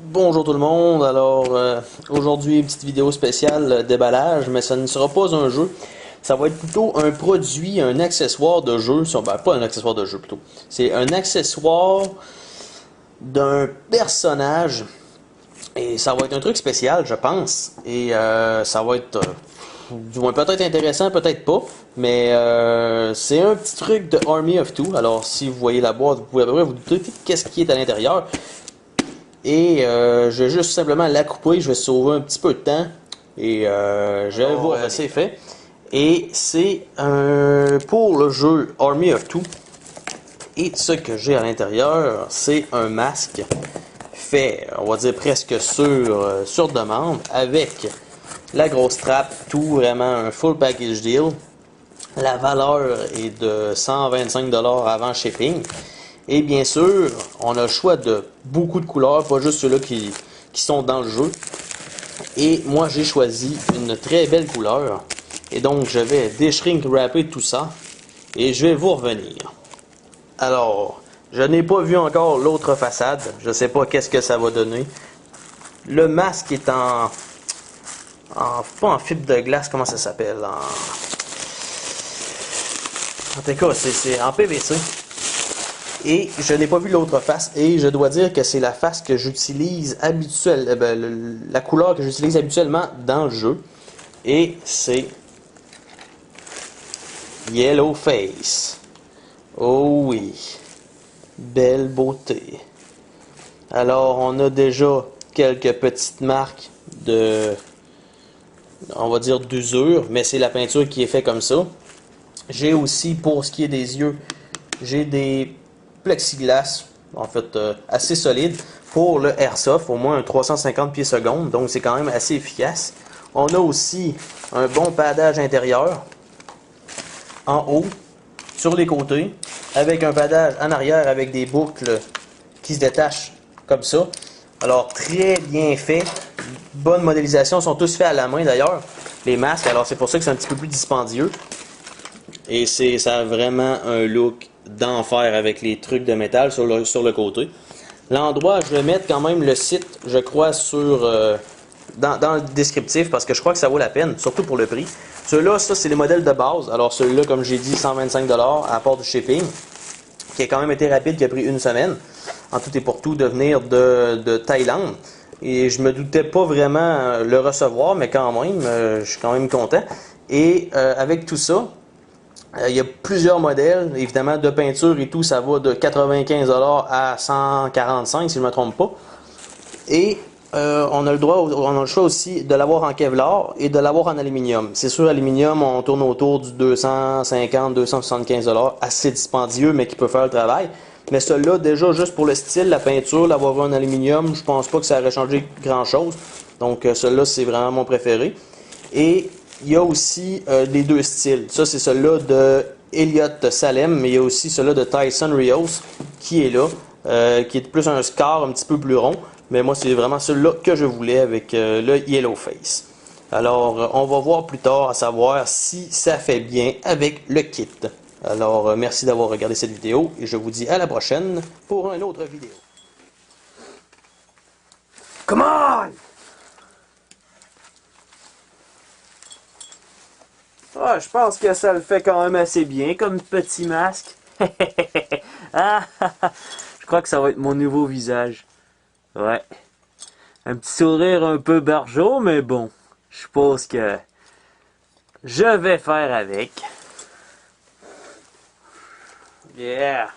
Bonjour tout le monde, alors aujourd'hui une petite vidéo spéciale déballage, mais ça ne sera pas un jeu, ça va être plutôt un produit, un accessoire de jeu, ben, pas un accessoire de jeu plutôt, c'est un accessoire d'un personnage et ça va être un truc spécial je pense, et ça va être du moins peut-être intéressant, peut-être pas, mais c'est un petit truc de Army of Two, alors si vous voyez la boîte vous pouvez à peu près vous douter qu'est-ce qui est à l'intérieur. Et je vais juste simplement la couper, je vais sauver un petit peu de temps. Et je vais voir, c'est fait. Et c'est pour le jeu Army of Two. Et ce que j'ai à l'intérieur, c'est un masque fait, on va dire presque sur demande, avec la grosse trappe, tout vraiment un full package deal. La valeur est de 125$ avant shipping. Et bien sûr, on a le choix de beaucoup de couleurs, pas juste ceux-là qui sont dans le jeu. Et moi, j'ai choisi une très belle couleur. Et donc, je vais déshrink wrapper tout ça. Et je vais vous revenir. Alors, je n'ai pas vu encore l'autre façade. Je ne sais pas qu'est-ce que ça va donner. Le masque est pas en fibre de glace, comment ça s'appelle? En tout cas, c'est en PVC. Et je n'ai pas vu l'autre face. Et je dois dire que c'est la face que j'utilise habituellement, la couleur que j'utilise habituellement dans le jeu. Et c'est Yellow Face. Oh oui. Belle beauté. Alors, on a déjà quelques petites marques on va dire d'usure, mais c'est la peinture qui est faite comme ça. J'ai aussi, pour ce qui est des yeux, j'ai des plexiglas, en fait assez solides, pour le airsoft, au moins un 350 pieds secondes, donc c'est quand même assez efficace. On a aussi un bon padage intérieur, en haut, sur les côtés, avec un padage en arrière avec des boucles qui se détachent comme ça. Alors très bien fait, bonne modélisation, sont tous faits à la main d'ailleurs, les masques, alors c'est pour ça que c'est un petit peu plus dispendieux. Et ça a vraiment un look d'enfer avec les trucs de métal sur le côté. L'endroit, je vais mettre quand même le site, je crois, dans le descriptif parce que je crois que ça vaut la peine, surtout pour le prix. Ceux-là, ça, c'est les modèles de base. Alors, celui-là, comme j'ai dit, 125$ à part du shipping, qui a quand même été rapide, qui a pris une semaine, en tout et pour tout, de venir de Thaïlande. Et je me doutais pas vraiment le recevoir, mais quand même, je suis quand même content. Et avec tout ça, il y a plusieurs modèles, évidemment, de peinture et tout, ça va de 95$ à 145$ si je ne me trompe pas. Et on a le choix aussi de l'avoir en Kevlar et de l'avoir en aluminium. C'est sûr, aluminium, on tourne autour du 250-275$, assez dispendieux, mais qui peut faire le travail. Mais celui-là, déjà, juste pour le style, la peinture, l'avoir en aluminium, je pense pas que ça aurait changé grand-chose. Donc, celui-là, c'est vraiment mon préféré. Et il y a aussi les deux styles. Ça, c'est celui-là de Elliott Salem, mais il y a aussi celui-là de Tyson Rios qui est là, qui est plus un scar un petit peu plus rond. Mais moi, c'est vraiment celui-là que je voulais avec le Yellow Face. Alors, on va voir plus tard à savoir si ça fait bien avec le kit. Alors, merci d'avoir regardé cette vidéo et je vous dis à la prochaine pour une autre vidéo. Come on! Ah, je pense que ça le fait quand même assez bien comme petit masque. Ah, je crois que ça va être mon nouveau visage. Ouais. Un petit sourire un peu barjot, mais bon. Je suppose que je vais faire avec. Yeah.